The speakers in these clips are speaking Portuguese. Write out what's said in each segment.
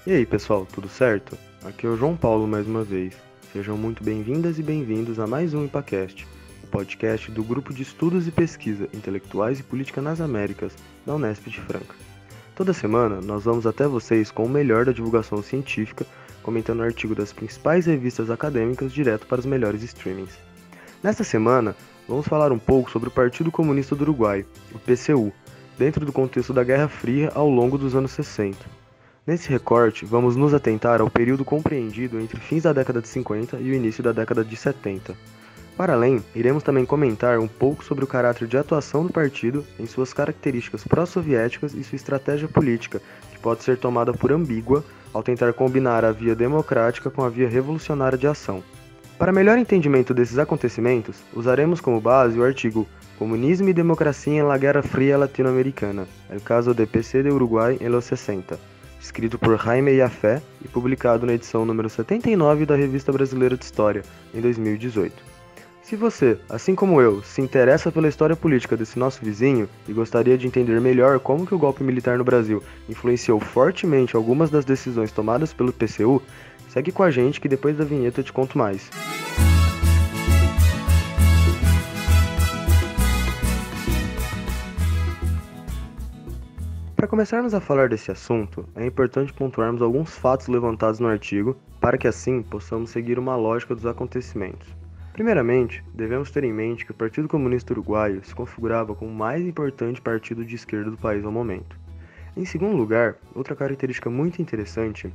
E aí, pessoal, tudo certo? Aqui é o João Paulo mais uma vez. Sejam muito bem-vindas e bem-vindos a mais um IPAcast, o podcast do Grupo de Estudos e Pesquisa Intelectuais e Política nas Américas, da Unesp de Franca. Toda semana, nós vamos até vocês com o melhor da divulgação científica, comentando artigos das principais revistas acadêmicas direto para os melhores streamings. Nesta semana, vamos falar um pouco sobre o Partido Comunista do Uruguai, o PCU, dentro do contexto da Guerra Fria ao longo dos anos 60. Nesse recorte, vamos nos atentar ao período compreendido entre fins da década de 50 e o início da década de 70. Para além, iremos também comentar um pouco sobre o caráter de atuação do partido em suas características pró-soviéticas e sua estratégia política, que pode ser tomada por ambígua ao tentar combinar a via democrática com a via revolucionária de ação. Para melhor entendimento desses acontecimentos, usaremos como base o artigo Comunismo y Democracia en la Guerra Fría Latinoamericana, el caso de PC de Uruguay en los 60, escrito por Jaime Yafé e publicado na edição número 79 da Revista Brasileira de História, em 2018. Se você, assim como eu, se interessa pela história política desse nosso vizinho e gostaria de entender melhor como que o golpe militar no Brasil influenciou fortemente algumas das decisões tomadas pelo PCU, segue com a gente que depois da vinheta eu te conto mais. Para começarmos a falar desse assunto, é importante pontuarmos alguns fatos levantados no artigo, para que assim possamos seguir uma lógica dos acontecimentos. Primeiramente, devemos ter em mente que o Partido Comunista Uruguaio se configurava como o mais importante partido de esquerda do país ao momento. Em segundo lugar, outra característica muito interessante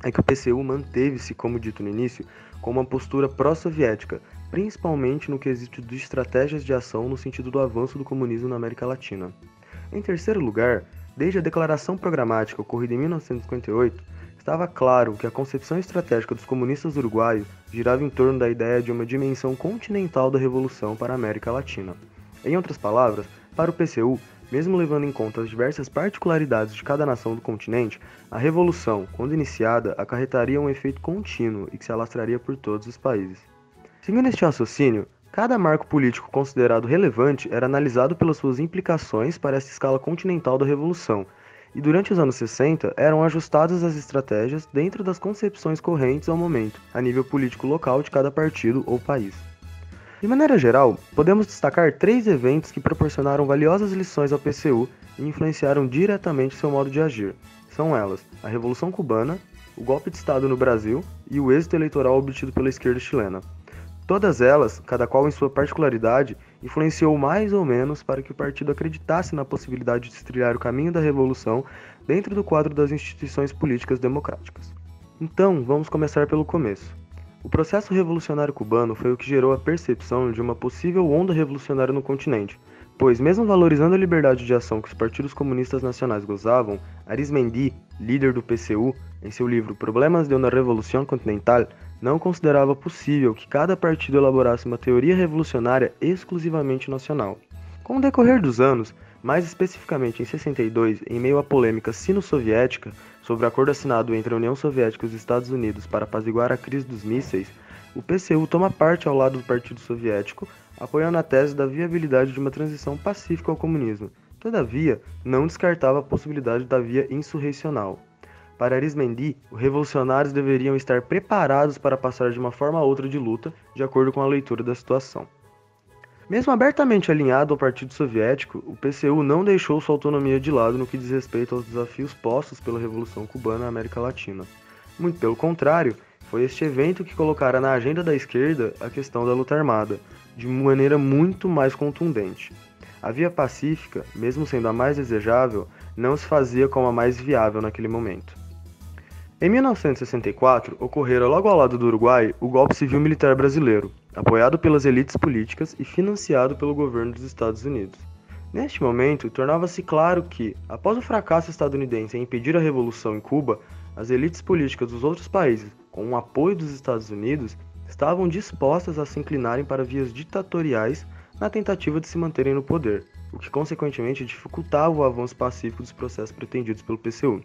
é que o PCU manteve-se, como dito no início, com uma postura pró-soviética, principalmente no quesito de estratégias de ação no sentido do avanço do comunismo na América Latina. Em terceiro lugar, desde a declaração programática ocorrida em 1958, estava claro que a concepção estratégica dos comunistas uruguaios girava em torno da ideia de uma dimensão continental da revolução para a América Latina. Em outras palavras, para o PCU, mesmo levando em conta as diversas particularidades de cada nação do continente, a revolução, quando iniciada, acarretaria um efeito contínuo e que se alastraria por todos os países. Seguindo este raciocínio, cada marco político considerado relevante era analisado pelas suas implicações para essa escala continental da revolução, e durante os anos 60 eram ajustadas as estratégias dentro das concepções correntes ao momento, a nível político local de cada partido ou país. De maneira geral, podemos destacar 3 eventos que proporcionaram valiosas lições ao PCU e influenciaram diretamente seu modo de agir. São elas a Revolução Cubana, o golpe de Estado no Brasil e o êxito eleitoral obtido pela esquerda chilena. Todas elas, cada qual em sua particularidade, influenciou mais ou menos para que o partido acreditasse na possibilidade de trilhar o caminho da revolução dentro do quadro das instituições políticas democráticas. Então, vamos começar pelo começo. O processo revolucionário cubano foi o que gerou a percepção de uma possível onda revolucionária no continente, pois, mesmo valorizando a liberdade de ação que os partidos comunistas nacionais gozavam, Arizmendi, líder do PCU, em seu livro Problemas de uma Revolução Continental, não considerava possível que cada partido elaborasse uma teoria revolucionária exclusivamente nacional. Com o decorrer dos anos, mais especificamente em 62, em meio à polêmica sino-soviética sobre o acordo assinado entre a União Soviética e os Estados Unidos para apaziguar a crise dos mísseis, o PCU toma parte ao lado do Partido Soviético, apoiando a tese da viabilidade de uma transição pacífica ao comunismo. Todavia, não descartava a possibilidade da via insurrecional. Para Arizmendi, os revolucionários deveriam estar preparados para passar de uma forma a outra de luta, de acordo com a leitura da situação. Mesmo abertamente alinhado ao Partido Soviético, o PCU não deixou sua autonomia de lado no que diz respeito aos desafios postos pela Revolução Cubana na América Latina. Muito pelo contrário, foi este evento que colocara na agenda da esquerda a questão da luta armada, de maneira muito mais contundente. A via pacífica, mesmo sendo a mais desejável, não se fazia como a mais viável naquele momento. Em 1964, ocorrera logo ao lado do Uruguai o golpe civil-militar brasileiro, apoiado pelas elites políticas e financiado pelo governo dos Estados Unidos. Neste momento, tornava-se claro que, após o fracasso estadunidense em impedir a revolução em Cuba, as elites políticas dos outros países, com o apoio dos Estados Unidos, estavam dispostas a se inclinarem para vias ditatoriais na tentativa de se manterem no poder, o que consequentemente dificultava o avanço pacífico dos processos pretendidos pelo PCU.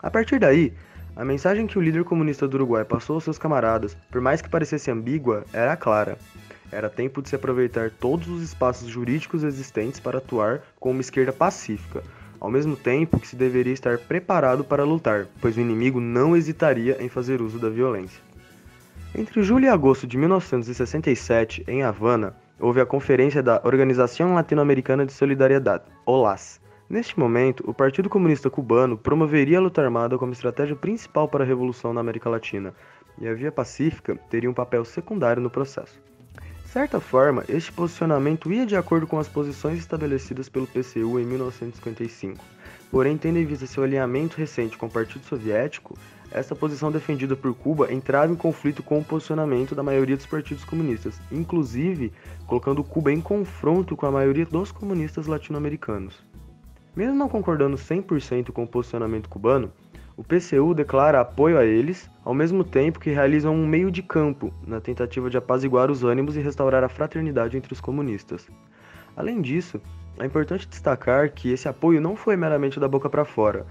A partir daí, a mensagem que o líder comunista do Uruguai passou aos seus camaradas, por mais que parecesse ambígua, era clara. Era tempo de se aproveitar todos os espaços jurídicos existentes para atuar com uma esquerda pacífica, ao mesmo tempo que se deveria estar preparado para lutar, pois o inimigo não hesitaria em fazer uso da violência. Entre julho e agosto de 1967, em Havana, houve a Conferência da Organização Latino-Americana de Solidariedade, OLAS. Neste momento, o Partido Comunista Cubano promoveria a luta armada como estratégia principal para a revolução na América Latina, e a via pacífica teria um papel secundário no processo. De certa forma, este posicionamento ia de acordo com as posições estabelecidas pelo PCU em 1955. Porém, tendo em vista seu alinhamento recente com o Partido Soviético, essa posição defendida por Cuba entrava em conflito com o posicionamento da maioria dos partidos comunistas, inclusive colocando Cuba em confronto com a maioria dos comunistas latino-americanos. Mesmo não concordando 100% com o posicionamento cubano, o PCU declara apoio a eles, ao mesmo tempo que realizam um meio de campo na tentativa de apaziguar os ânimos e restaurar a fraternidade entre os comunistas. Além disso, é importante destacar que esse apoio não foi meramente da boca para fora.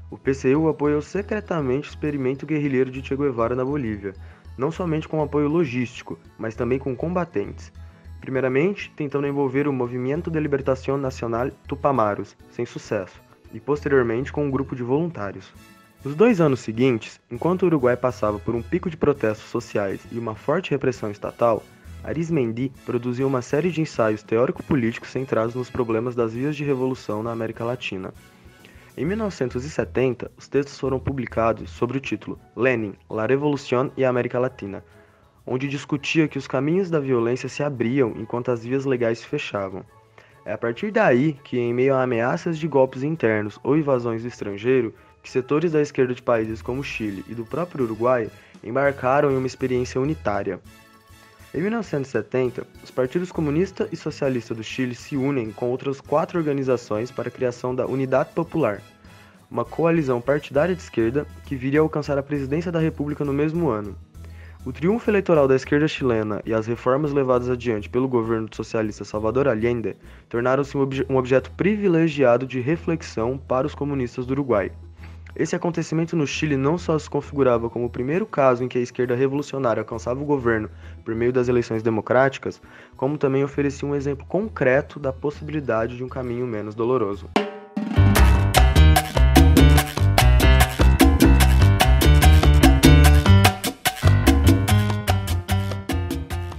O PCU apoiou secretamente o experimento guerrilheiro de Che Guevara na Bolívia, não somente com apoio logístico, mas também com combatentes. Primeiramente, tentando envolver o Movimento de Libertación Nacional Tupamaros, sem sucesso, e posteriormente com um grupo de voluntários. Nos 2 anos seguintes, enquanto o Uruguai passava por um pico de protestos sociais e uma forte repressão estatal, Arizmendi produziu uma série de ensaios teórico-políticos centrados nos problemas das vias de revolução na América Latina. Em 1970, os textos foram publicados sob o título Lenin, La Revolución y América Latina, onde discutia que os caminhos da violência se abriam enquanto as vias legais se fechavam. É a partir daí que, em meio a ameaças de golpes internos ou invasões do estrangeiro, que setores da esquerda de países como Chile e do próprio Uruguai embarcaram em uma experiência unitária. Em 1970, os partidos comunista e socialista do Chile se unem com outras 4 organizações para a criação da Unidade Popular, uma coalizão partidária de esquerda que viria a alcançar a presidência da República no mesmo ano. O triunfo eleitoral da esquerda chilena e as reformas levadas adiante pelo governo do socialista Salvador Allende tornaram-se um objeto privilegiado de reflexão para os comunistas do Uruguai. Esse acontecimento no Chile não só se configurava como o primeiro caso em que a esquerda revolucionária alcançava o governo por meio das eleições democráticas, como também oferecia um exemplo concreto da possibilidade de um caminho menos doloroso.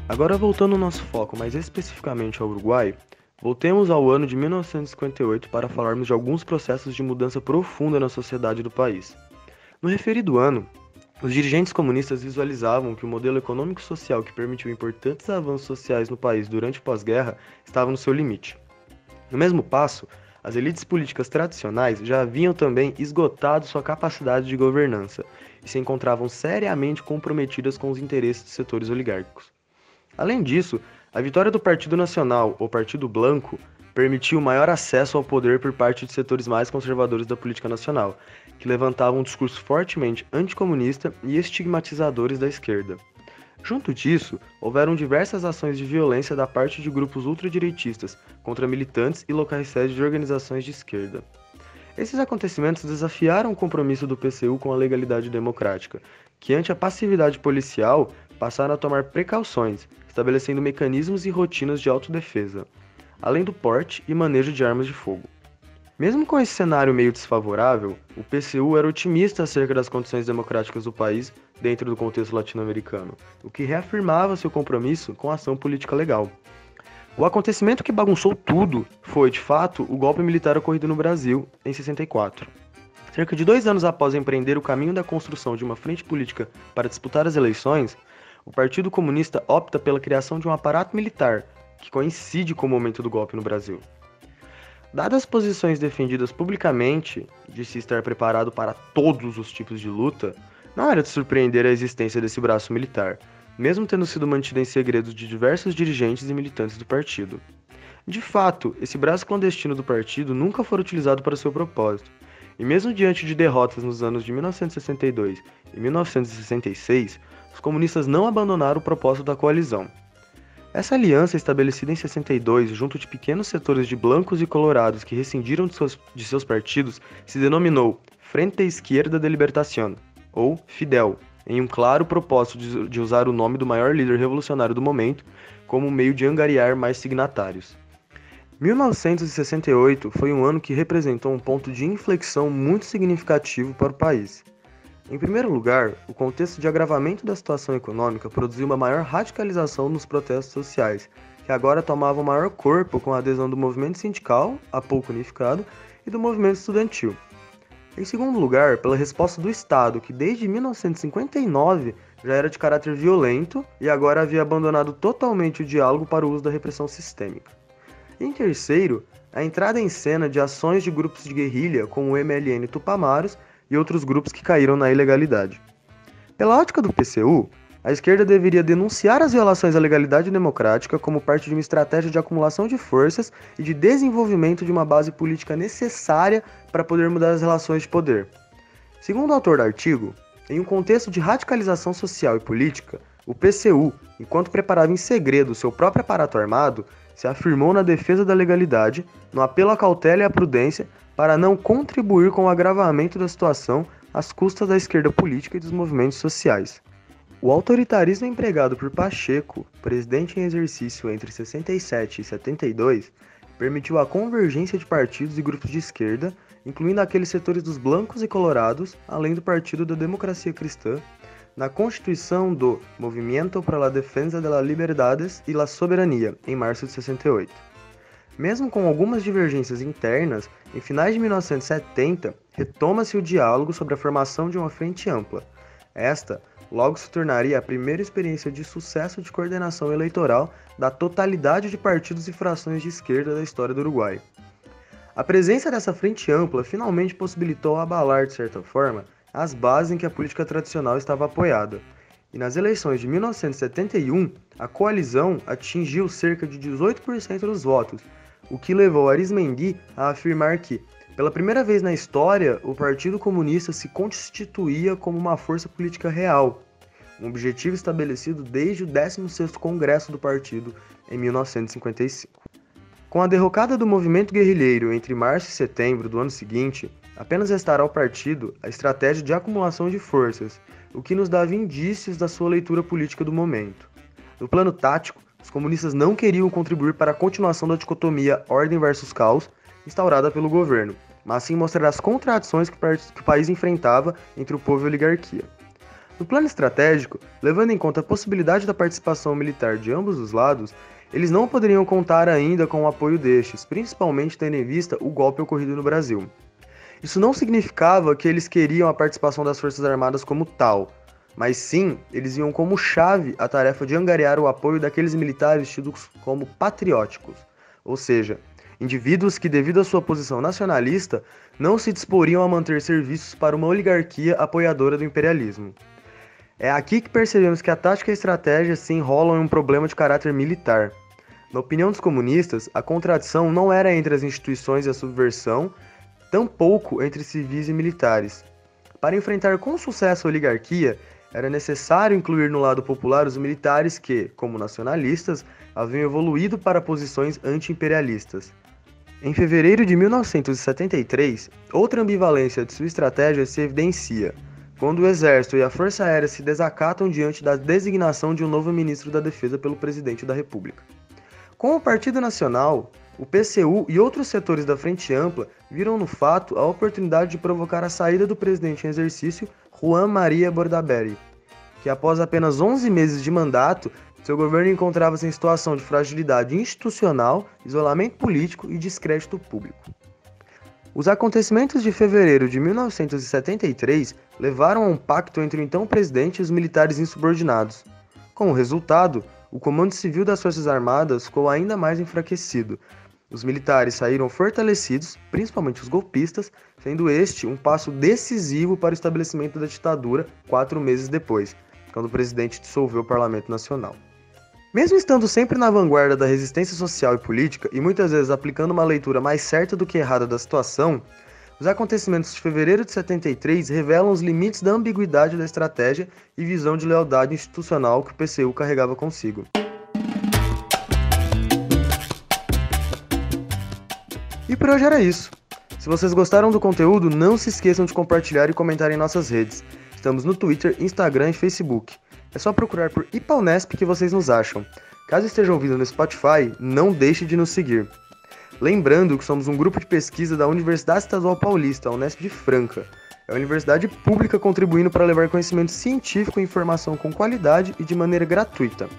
Agora, voltando ao nosso foco mais especificamente ao Uruguai, voltemos ao ano de 1958 para falarmos de alguns processos de mudança profunda na sociedade do país. No referido ano, os dirigentes comunistas visualizavam que o modelo econômico-social que permitiu importantes avanços sociais no país durante o pós-guerra estava no seu limite. No mesmo passo, as elites políticas tradicionais já haviam também esgotado sua capacidade de governança e se encontravam seriamente comprometidas com os interesses dos setores oligárquicos. Além disso, a vitória do Partido Nacional, ou Partido Blanco, permitiu maior acesso ao poder por parte de setores mais conservadores da política nacional, que levantavam um discurso fortemente anticomunista e estigmatizadores da esquerda. Junto disso, houveram diversas ações de violência da parte de grupos ultradireitistas contra militantes e locais sede de organizações de esquerda. Esses acontecimentos desafiaram o compromisso do PCU com a legalidade democrática, que ante a passividade policial passaram a tomar precauções, estabelecendo mecanismos e rotinas de autodefesa, além do porte e manejo de armas de fogo. Mesmo com esse cenário meio desfavorável, o PCU era otimista acerca das condições democráticas do país dentro do contexto latino-americano, o que reafirmava seu compromisso com a ação política legal. O acontecimento que bagunçou tudo foi, de fato, o golpe militar ocorrido no Brasil, em 64. Cerca de 2 anos após empreender o caminho da construção de uma frente política para disputar as eleições, o Partido Comunista opta pela criação de um aparato militar, que coincide com o momento do golpe no Brasil. Dadas as posições defendidas publicamente de se estar preparado para todos os tipos de luta, não era de surpreender a existência desse braço militar, mesmo tendo sido mantido em segredo de diversos dirigentes e militantes do partido. De fato, esse braço clandestino do partido nunca foi utilizado para seu propósito, e mesmo diante de derrotas nos anos de 1962 e 1966, os comunistas não abandonaram o propósito da coalizão. Essa aliança, estabelecida em 62 junto de pequenos setores de blancos e colorados que rescindiram de seus partidos, se denominou Frente Izquierda de Libertación, ou FIDEL, em um claro propósito de usar o nome do maior líder revolucionário do momento como meio de angariar mais signatários. 1968 foi um ano que representou um ponto de inflexão muito significativo para o país. Em primeiro lugar, o contexto de agravamento da situação econômica produziu uma maior radicalização nos protestos sociais, que agora tomavam maior corpo com a adesão do movimento sindical, há pouco unificado, e do movimento estudantil. Em segundo lugar, pela resposta do Estado, que desde 1959 já era de caráter violento e agora havia abandonado totalmente o diálogo para o uso da repressão sistêmica. Em terceiro, a entrada em cena de ações de grupos de guerrilha como o MLN Tupamaros e outros grupos que caíram na ilegalidade. Pela ótica do PCU, a esquerda deveria denunciar as violações à legalidade democrática como parte de uma estratégia de acumulação de forças e de desenvolvimento de uma base política necessária para poder mudar as relações de poder. Segundo o autor do artigo, em um contexto de radicalização social e política, o PCU, enquanto preparava em segredo seu próprio aparato armado, se afirmou na defesa da legalidade, no apelo à cautela e à prudência para não contribuir com o agravamento da situação às custas da esquerda política e dos movimentos sociais. O autoritarismo empregado por Pacheco, presidente em exercício entre 67 e 72, permitiu a convergência de partidos e grupos de esquerda, incluindo aqueles setores dos blancos e colorados, além do Partido da Democracia Cristã, na constituição do Movimiento para la Defensa de las Libertades y la Soberanía, em março de 68. Mesmo com algumas divergências internas, em finais de 1970, retoma-se o diálogo sobre a formação de uma frente ampla. Esta logo se tornaria a primeira experiência de sucesso de coordenação eleitoral da totalidade de partidos e frações de esquerda da história do Uruguai. A presença dessa frente ampla finalmente possibilitou abalar, de certa forma, as bases em que a política tradicional estava apoiada. E nas eleições de 1971, a coalizão atingiu cerca de 18% dos votos, o que levou Arizmendi a afirmar que, pela primeira vez na história, o Partido Comunista se constituía como uma força política real, um objetivo estabelecido desde o 16º Congresso do partido em 1955. Com a derrocada do movimento guerrilheiro entre março e setembro do ano seguinte, apenas restará ao partido a estratégia de acumulação de forças, o que nos dava indícios da sua leitura política do momento. No plano tático, os comunistas não queriam contribuir para a continuação da dicotomia ordem versus caos instaurada pelo governo, mas sim mostrar as contradições que o país enfrentava entre o povo e a oligarquia. No plano estratégico, levando em conta a possibilidade da participação militar de ambos os lados, eles não poderiam contar ainda com o apoio destes, principalmente tendo em vista o golpe ocorrido no Brasil. Isso não significava que eles queriam a participação das Forças Armadas como tal, mas sim, eles iam como chave a tarefa de angariar o apoio daqueles militares tidos como patrióticos, ou seja, indivíduos que, devido à sua posição nacionalista, não se disporiam a manter serviços para uma oligarquia apoiadora do imperialismo. É aqui que percebemos que a tática e a estratégia se enrolam em um problema de caráter militar. Na opinião dos comunistas, a contradição não era entre as instituições e a subversão, tampouco entre civis e militares. Para enfrentar com sucesso a oligarquia, era necessário incluir no lado popular os militares que, como nacionalistas, haviam evoluído para posições anti-imperialistas. Em fevereiro de 1973, outra ambivalência de sua estratégia se evidencia, quando o Exército e a Força Aérea se desacatam diante da designação de um novo ministro da Defesa pelo Presidente da República. Com o Partido Nacional, o PCU e outros setores da Frente Ampla viram no fato a oportunidade de provocar a saída do presidente em exercício, Juan Maria Bordaberry, que após apenas 11 meses de mandato, seu governo encontrava-se em situação de fragilidade institucional, isolamento político e descrédito público. Os acontecimentos de fevereiro de 1973 levaram a um pacto entre o então presidente e os militares insubordinados. Como resultado, o comando civil das Forças Armadas ficou ainda mais enfraquecido. Os militares saíram fortalecidos, principalmente os golpistas, sendo este um passo decisivo para o estabelecimento da ditadura 4 meses depois, quando o presidente dissolveu o Parlamento Nacional. Mesmo estando sempre na vanguarda da resistência social e política, e muitas vezes aplicando uma leitura mais certa do que errada da situação, os acontecimentos de fevereiro de 73 revelam os limites da ambiguidade da estratégia e visão de lealdade institucional que o PCU carregava consigo. E por hoje era isso. Se vocês gostaram do conteúdo, não se esqueçam de compartilhar e comentar em nossas redes. Estamos no Twitter, Instagram e Facebook. É só procurar por IPAUNESP que vocês nos acham. Caso esteja ouvindo no Spotify, não deixe de nos seguir. Lembrando que somos um grupo de pesquisa da Universidade Estadual Paulista, a Unesp de Franca. É a universidade pública contribuindo para levar conhecimento científico e informação com qualidade e de maneira gratuita.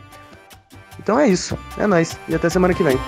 Então é isso, é nóis, e até semana que vem.